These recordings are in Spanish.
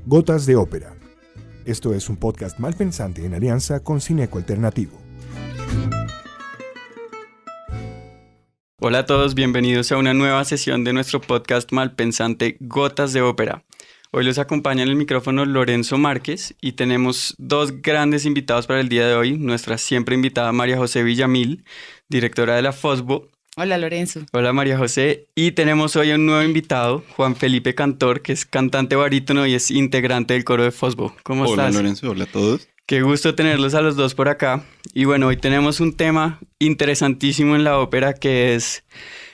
Gotas de Ópera. Esto es un podcast malpensante en alianza con Cineco Alternativo. Hola a todos, bienvenidos a una nueva sesión de nuestro podcast malpensante Gotas de Ópera. Hoy los acompaña en el micrófono Lorenzo Márquez y tenemos dos grandes invitados para el día de hoy. Nuestra siempre invitada María José Villamil, directora de la FOSBO. Hola Lorenzo. Hola María José. Y tenemos hoy un nuevo invitado, Juan Felipe Cantor, que es cantante barítono y es integrante del coro de FOSBO. ¿Cómo estás? Hola Lorenzo, hola a todos. Qué gusto tenerlos a los dos por acá. Y bueno, hoy tenemos un tema interesantísimo en la ópera que es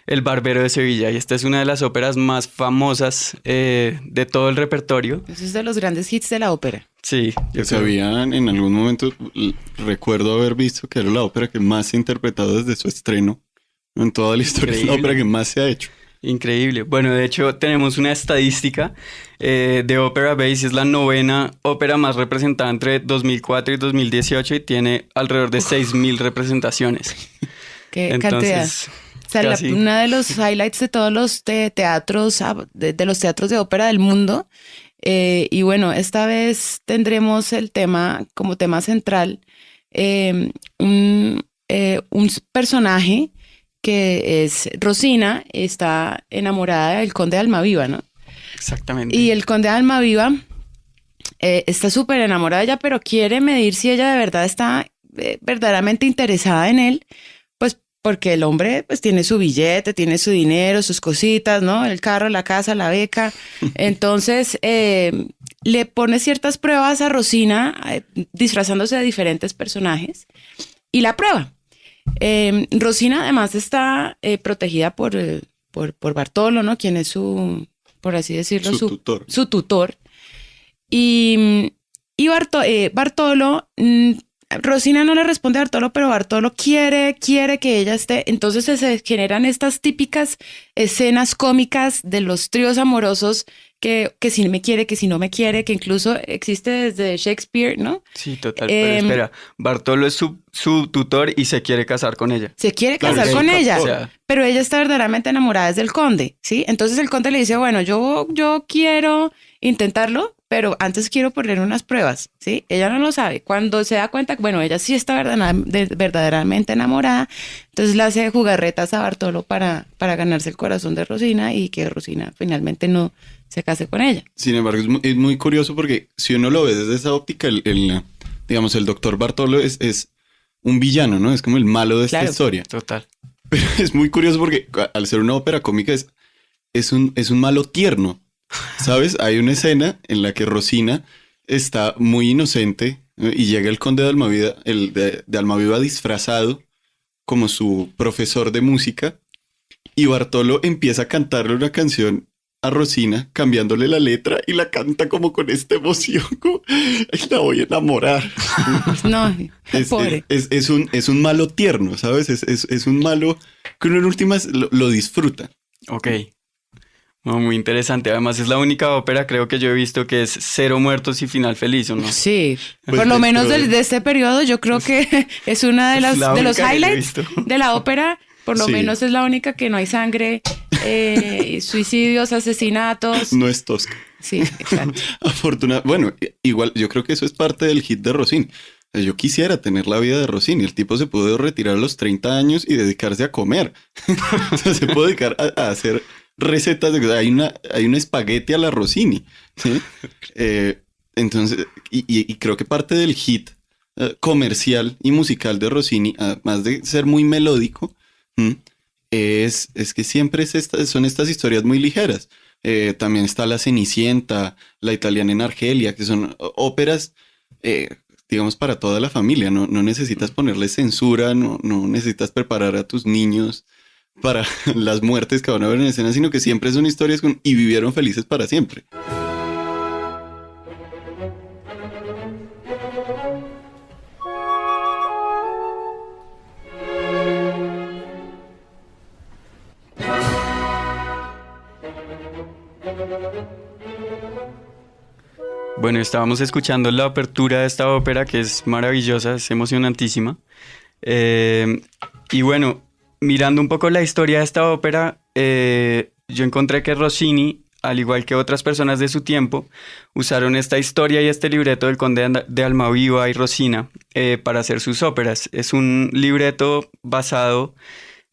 El Barbero de Sevilla. Y esta es una de las óperas más famosas de todo el repertorio. Eso es de los grandes hits de la ópera. Sí. Yo sabían en algún momento, recuerdo haber visto que era la ópera que más se ha interpretado desde su estreno. En toda la historia es la ópera que más se ha hecho. Increíble. Bueno, de hecho tenemos una estadística de Opera Base. Es la novena ópera más representada entre 2004 y 2018 y tiene alrededor de 6,000 representaciones. Qué cantidad. O sea, una de los highlights de todos los teatros, de los teatros de ópera del mundo. Y bueno, esta vez tendremos el tema como tema central, un personaje que es Rosina, está enamorada del conde de Almaviva, ¿no? Exactamente. Y el conde de Almaviva está súper enamorada de ella, pero quiere medir si ella de verdad está verdaderamente interesada en él, pues porque el hombre pues tiene su billete, tiene su dinero, sus cositas, ¿no? El carro, la casa, la beca. Entonces le pone ciertas pruebas a Rosina, disfrazándose de diferentes personajes, y la prueba. Rosina además está protegida por Bartolo, ¿no? Quien es su, por así decirlo, su tutor. Y Bartolo, Rosina no le responde a Bartolo, pero Bartolo quiere que ella esté. Entonces se generan estas típicas escenas cómicas de los tríos amorosos que si me quiere, que si no me quiere, que incluso existe desde Shakespeare, ¿no? Sí, total. Pero espera, Bartolo es su tutor y se quiere casar con ella. Se quiere casar con ella, o sea, pero ella está verdaderamente enamorada del conde, ¿sí? Entonces el conde le dice, bueno, yo quiero intentarlo, pero antes quiero poner unas pruebas, ¿sí? Ella no lo sabe. Cuando se da cuenta, bueno, ella sí está verdaderamente enamorada, entonces le hace jugarretas a Bartolo para ganarse el corazón de Rosina y que Rosina finalmente no se case con ella. Sin embargo, es muy curioso porque si uno lo ve desde esa óptica, digamos, el doctor Bartolo es un villano, ¿no? Es como el malo de esta historia. Total. Pero es muy curioso porque al ser una ópera cómica es un malo tierno, ¿sabes? Hay una escena en la que Rosina está muy inocente, ¿no? Y llega el conde de Almaviva, de Almaviva disfrazado como su profesor de música, y Bartolo empieza a cantarle una canción a Rosina, cambiándole la letra, y la canta como con esta emoción, como, la voy a enamorar. No, pobre. Es un malo tierno, ¿sabes? Es un malo que uno en últimas lo disfruta. Ok. No, muy interesante. Además es la única ópera, creo que yo he visto, que es 0 muertos y final feliz, ¿o no? Sí, Pues por lo menos de este periodo yo creo que es una de los highlights de la ópera. Por lo menos es la única que no hay sangre, suicidios, asesinatos. No es tosca. Sí, exacto. Bueno, igual yo creo que eso es parte del hit de Rossini. O sea, yo quisiera tener la vida de Rossini. El tipo se pudo retirar a los 30 años y dedicarse a comer. O sea, se puede dedicar a hacer recetas. Hay una espagueti a la Rossini, ¿sí? Entonces, y creo que parte del hit comercial y musical de Rossini, además de ser muy melódico, es que siempre son estas historias muy ligeras. También está La Cenicienta, La Italiana en Argelia, que son óperas, digamos, para toda la familia. No necesitas ponerle censura, no necesitas preparar a tus niños para las muertes que van a ver en escena, sino que siempre son historias y vivieron felices para siempre. Bueno, estábamos escuchando la apertura de esta ópera que es maravillosa, es emocionantísima. Y bueno, mirando un poco la historia de esta ópera, yo encontré que Rossini al igual que otras personas de su tiempo, usaron esta historia y este libreto del Conde de Almaviva y Rosina para hacer sus óperas. Es un libreto basado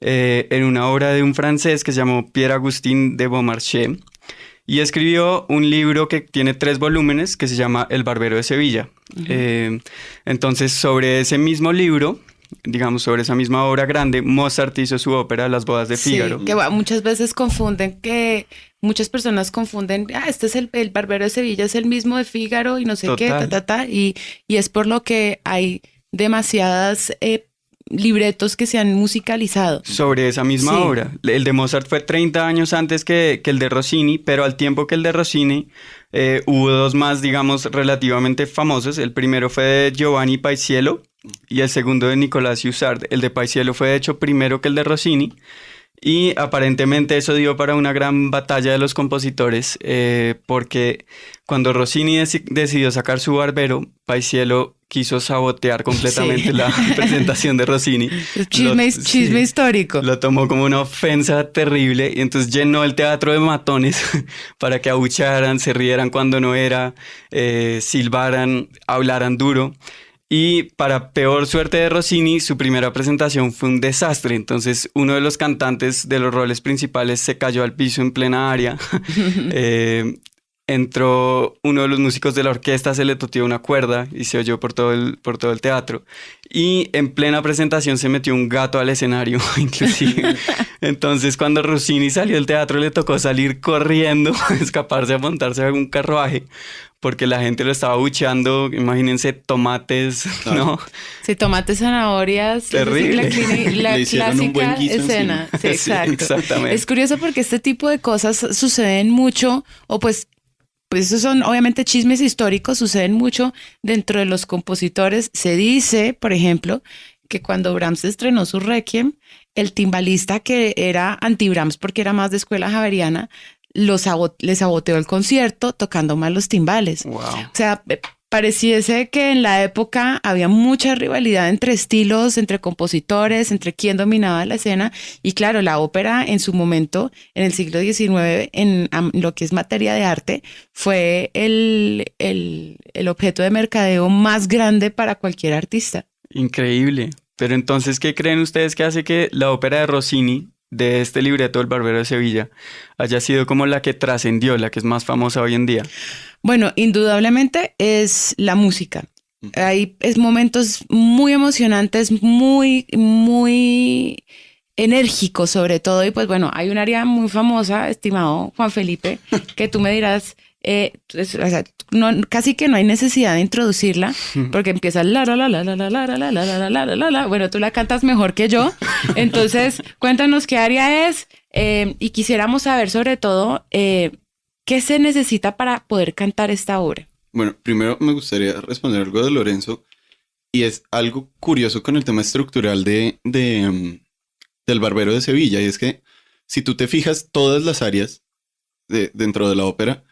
en una obra de un francés que se llamó Pierre-Agustin de Beaumarchais, y escribió un libro que tiene 3 volúmenes que se llama El Barbero de Sevilla. Entonces, sobre ese mismo libro, digamos, sobre esa misma obra grande, Mozart hizo su ópera Las Bodas de Fígaro. Sí, que muchas veces muchas personas confunden, este es el Barbero de Sevilla, es el mismo de Fígaro y no sé Total. qué, y es por lo que hay demasiadas libretos que se han musicalizado. Sobre esa misma Sí. obra. El de Mozart fue 30 años antes que el de Rossini, pero al tiempo que el de Rossini hubo 2 más, digamos, relativamente famosos. El primero fue de Giovanni Paisiello y el segundo de Nicolas Joussard. El de Paisiello fue de hecho primero que el de Rossini, y aparentemente eso dio para una gran batalla de los compositores, porque cuando Rossini decidió sacar su Barbero, Paisiello quiso sabotear completamente Sí. la presentación de Rossini. Chisme Sí. histórico. Lo tomó como una ofensa terrible y entonces llenó el teatro de matones para que abuchearan, se rieran cuando no era, silbaran, hablaran duro. Y para peor suerte de Rossini, su primera presentación fue un desastre. Entonces uno de los cantantes de los roles principales se cayó al piso en plena aria. Entró uno de los músicos de la orquesta, se le toteó una cuerda y se oyó por todo el teatro. Y en plena presentación se metió un gato al escenario, inclusive. Entonces, cuando Rossini salió del teatro, le tocó salir corriendo, escaparse a montarse a un carruaje, porque la gente lo estaba bucheando. Imagínense tomates, ¿no? Sí, tomates, zanahorias. Terrible. La Le hicieron un buen clásica guiso escena. Sí, Sí, exacto. exactamente. Es curioso porque este tipo de cosas suceden mucho, o pues esos son obviamente chismes históricos, suceden mucho dentro de los compositores. Se dice, por ejemplo, que cuando Brahms estrenó su Requiem, el timbalista que era anti-Brahms porque era más de escuela javeriana, le saboteó el concierto tocando mal los timbales. Wow. O sea, pareciese que en la época había mucha rivalidad entre estilos, entre compositores, entre quién dominaba la escena. Y claro, la ópera en su momento, en el siglo XIX, en lo que es materia de arte, fue el objeto de mercadeo más grande para cualquier artista. Increíble. Pero entonces, ¿qué creen ustedes que hace que la ópera de Rossini, de este libreto del Barbero de Sevilla, haya sido como la que trascendió, la que es más famosa hoy en día? Bueno, indudablemente es la música. Hay momentos muy emocionantes, muy, muy enérgicos sobre todo. Y pues bueno, hay un área muy famosa, estimado Juan Felipe, que tú me dirás, o sea, casi que no hay necesidad de introducirla, porque empieza la la la la la la la la la la la la la la. Bueno, tú la cantas mejor que yo. Entonces, cuéntanos qué área es, y quisiéramos saber sobre todo ¿qué se necesita para poder cantar esta obra? Bueno, primero me gustaría responder algo de Lorenzo, y es algo curioso con el tema estructural del Barbero de Sevilla, y es que si tú te fijas, todas las áreas dentro de la ópera,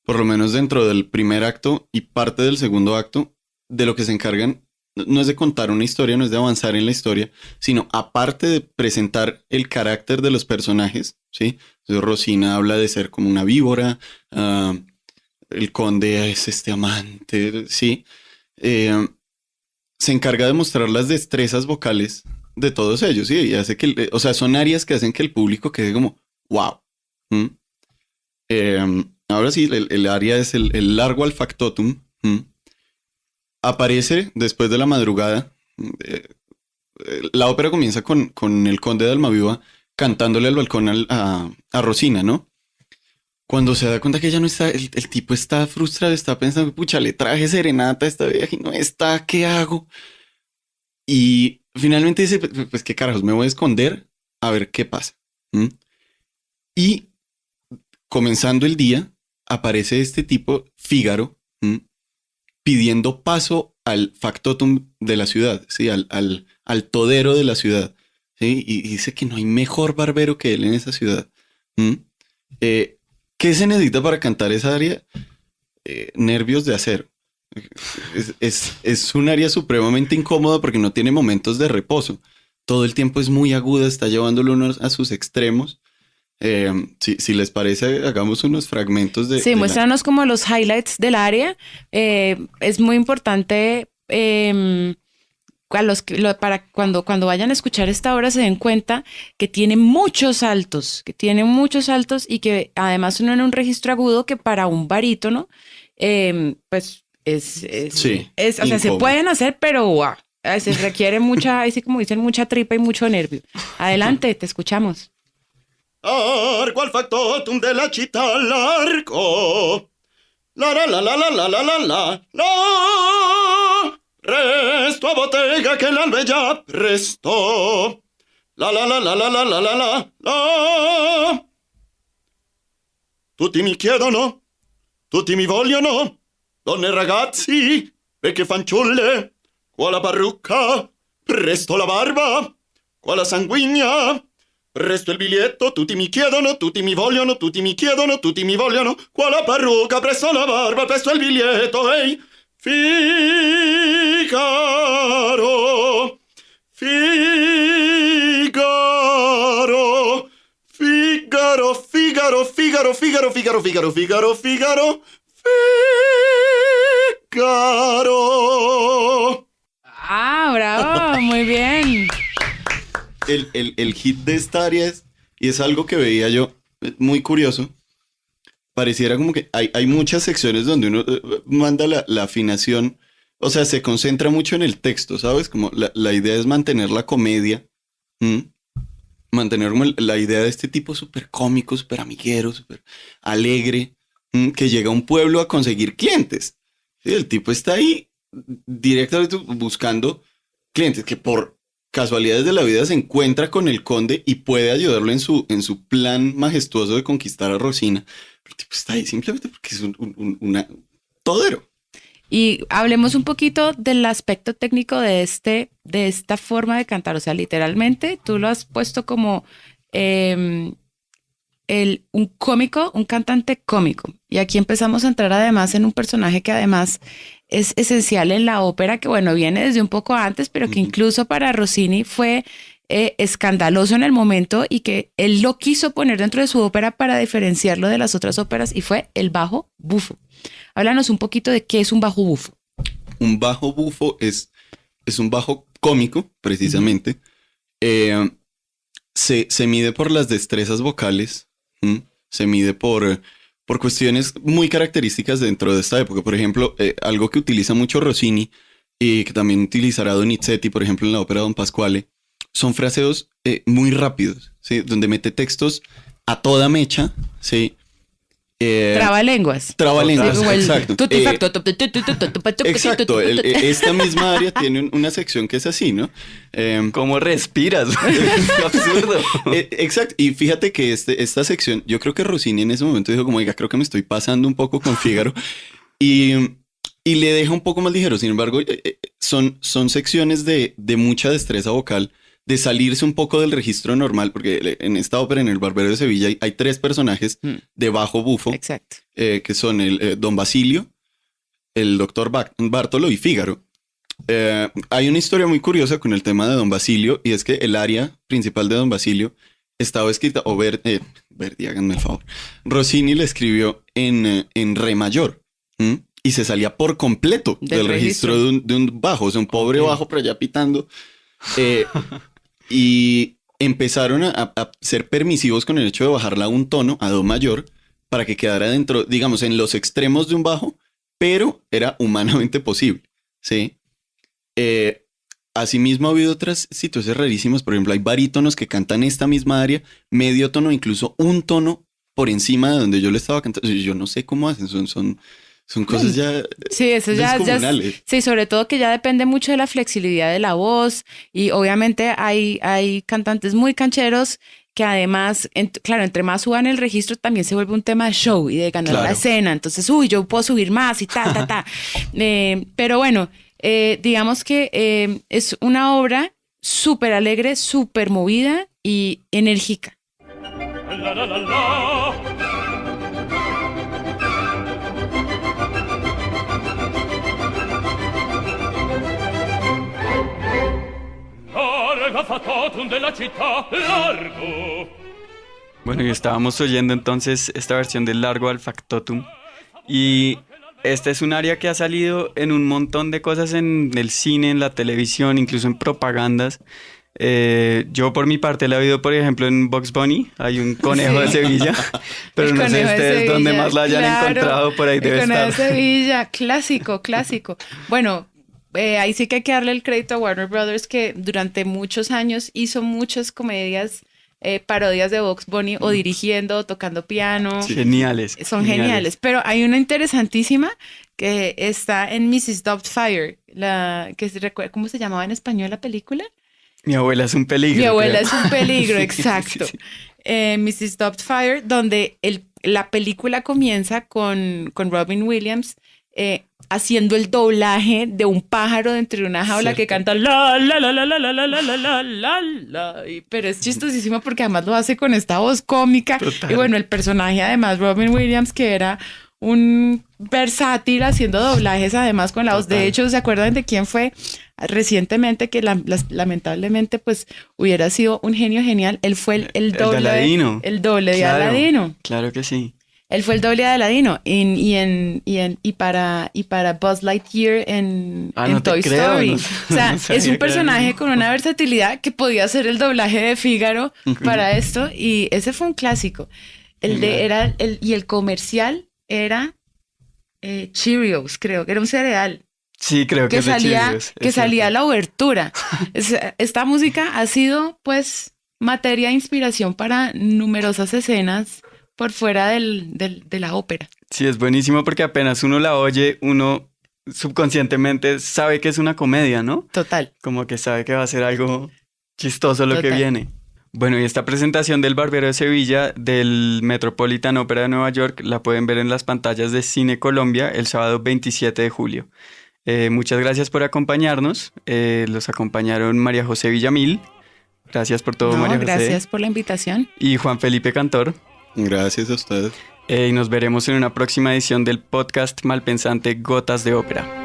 por lo menos dentro del primer acto y parte del segundo acto, de lo que se encargan no es de contar una historia, no es de avanzar en la historia, sino aparte de presentar el carácter de los personajes, ¿sí? Entonces Rosina habla de ser como una víbora, el conde es este amante, ¿sí? Se encarga de mostrar las destrezas vocales de todos ellos, ¿sí? Y hace que, o sea, son áreas que hacen que el público quede como, wow. Ahora sí, el área es el largo al factotum. Aparece después de la madrugada. La ópera comienza con el conde de Almaviva cantándole al balcón a Rosina, ¿no? Cuando se da cuenta que ella no está, el tipo está frustrado, está pensando, pucha, le traje serenata a esta vieja y no está, ¿qué hago? Y finalmente dice, pues qué carajos, me voy a esconder a ver qué pasa. Y comenzando el día, aparece este tipo, Fígaro, pidiendo paso al factotum de la ciudad, ¿sí? al todero de la ciudad, ¿sí? Y dice que no hay mejor barbero que él en esa ciudad. ¿Qué se necesita para cantar esa área? Nervios de acero. Es un área supremamente incómoda porque no tiene momentos de reposo. Todo el tiempo es muy aguda, está llevándolo uno a sus extremos. Si les parece, hagamos unos fragmentos de... Sí, muéstranos como los highlights del área. Es muy importante para cuando vayan a escuchar esta obra se den cuenta que tiene muchos saltos, y que además uno en un registro agudo que para un barítono, pues Sí, o sea, se pueden hacer, pero wow, se requiere mucha, así como dicen, mucha tripa y mucho nervio. Adelante, te escuchamos. Arco al factotum de la città largo. La la la la la la la la la la. Resto a bottega che l'albe già presto. La la la la la la la la la la. Tutti mi chiedono, tutti mi vogliono, donne e ragazzi, vecchie fanciulle, qua la parrucca, presto la barba, qua la sanguigna. Presto il biglietto, tutti mi chiedono, tutti mi vogliono, tutti mi chiedono, tutti mi vogliono. Qua la parrucca, presto la barba, presto il biglietto, ehi! Figaro, Figaro, Figaro, Figaro, Figaro, Figaro, Figaro, Figaro, Figaro, Figaro, Figaro. Ah, bravo, muy bien. El hit de esta área y es algo que veía yo muy curioso. Pareciera como que hay muchas secciones donde uno manda la afinación, o sea, se concentra mucho en el texto, ¿sabes? Como la idea es mantener la comedia, mantener como la idea de este tipo súper cómico, súper amiguero, súper alegre, que llega a un pueblo a conseguir clientes. ¿Sí? El tipo está ahí directamente buscando clientes que por casualidades de la vida se encuentra con el conde y puede ayudarlo en su plan majestuoso de conquistar a Rosina. Pero el tipo está ahí simplemente porque es un todero. Y hablemos un poquito del aspecto técnico de esta forma de cantar. O sea, literalmente tú lo has puesto como un cómico, un cantante cómico. Y aquí empezamos a entrar además en un personaje que además es esencial en la ópera, que bueno, viene desde un poco antes, pero que incluso para Rossini fue escandaloso en el momento y que él lo quiso poner dentro de su ópera para diferenciarlo de las otras óperas, y fue el bajo bufo. Háblanos un poquito de qué es un bajo bufo. Un bajo bufo es un bajo cómico, precisamente. Se mide por las destrezas vocales, se mide por cuestiones muy características dentro de esta época. Por ejemplo, algo que utiliza mucho Rossini y que también utilizará Donizetti, por ejemplo, en la ópera Don Pasquale, son fraseos muy rápidos, ¿sí? Donde mete textos a toda mecha, ¿sí? Trabalenguas. Trabalenguas, Sí, exacto. Exacto. Esta misma área tiene una sección que es así, ¿no? ¿Cómo respiras? Es absurdo. Exacto. Y fíjate que esta sección, yo creo que Rossini en ese momento dijo como, oiga, creo que me estoy pasando un poco con Fígaro. Y le deja un poco más ligero. Sin embargo, son secciones de mucha destreza vocal, de salirse un poco del registro normal, porque en esta ópera, en El Barbero de Sevilla, hay tres personajes de bajo bufo. Exacto. Que son el Don Basilio, el doctor Bartolo y Fígaro. Hay una historia muy curiosa con el tema de Don Basilio, y es que el aria principal de Don Basilio estaba escrita, Verdi, háganme el favor, Rossini la escribió en re mayor, y se salía por completo del registro de un bajo, o sea, un pobre bajo por allá pitando. Y empezaron a ser permisivos con el hecho de bajarla a un tono, a do mayor, para que quedara dentro, digamos, en los extremos de un bajo, pero era humanamente posible, ¿sí? Asimismo ha habido otras situaciones rarísimas. Por ejemplo, hay barítonos que cantan esta misma área, medio tono, incluso un tono por encima de donde yo le estaba cantando. Yo no sé cómo hacen, son cosas ya sí, eso ya sí, sobre todo que ya depende mucho de la flexibilidad de la voz, y obviamente hay cantantes muy cancheros que además, claro, entre más suban el registro también se vuelve un tema de show y de ganar la escena. Entonces, yo puedo subir más y ta. Pero bueno, digamos que es una obra súper alegre, súper movida y enérgica. La, la, la, la. Larga fatotum della città largo. Bueno, y estábamos oyendo entonces esta versión del Largo al Factotum. Y este es un área que ha salido en un montón de cosas en el cine, en la televisión, incluso en propagandas. Yo por mi parte la he oído, por ejemplo, en Bugs Bunny. Hay un conejo de Sevilla, pero El no sé conejo de ustedes Sevilla, dónde más la hayan claro. encontrado, por ahí El debe conejo de estar. Sevilla, clásico, clásico. Bueno, ahí sí que hay que darle el crédito a Warner Brothers, que durante muchos años hizo muchas comedias, parodias de Bugs Bunny, o dirigiendo, o tocando piano. Geniales. Son geniales. Pero hay una interesantísima que está en Mrs. Doubtfire, ¿cómo se llamaba en español la película? Mi abuela es un peligro. Mi abuela creo. es un peligro, Sí, exacto. sí, sí. Mrs. Doubtfire, donde la película comienza con Robin Williams haciendo el doblaje de un pájaro dentro de una jaula que canta la la la la la la la la la la la la. Pero es chistosísimo porque además lo hace con esta voz cómica. Total. Y bueno, el personaje además, Robin Williams, que era un versátil haciendo doblajes además con la voz. De hecho, ¿se acuerdan de quién fue recientemente que lamentablemente pues hubiera sido un genio genial? Él fue el de doble Aladino. el doble de Claro, Aladino. Claro que sí. Él fue el doble de Aladino y para Buzz Lightyear en No te Toy creo, Story. no- O sea, no sabía es que un era personaje él. con una versatilidad que podía hacer el doblaje de Fígaro para esto, y ese fue un clásico. Y el comercial era Cheerios, creo que era un cereal Sí, creo que que es de salía, Cheerios, que es salía cierto. la obertura. Esta música ha sido pues materia de inspiración para numerosas escenas por fuera de la ópera. Sí, es buenísimo porque apenas uno la oye, uno subconscientemente sabe que es una comedia, ¿no? Total. Como que sabe que va a ser algo chistoso lo que Total. viene. Bueno, y esta presentación del Barbero de Sevilla del Metropolitan Opera de Nueva York la pueden ver en las pantallas de Cine Colombia el sábado 27 de julio. Muchas gracias por acompañarnos. Los acompañaron María José Villamil. Gracias por todo, No, María José. gracias por la invitación. Y Juan Felipe Cantor. Gracias a ustedes. Y nos veremos en una próxima edición del podcast Malpensante Gotas de Ópera.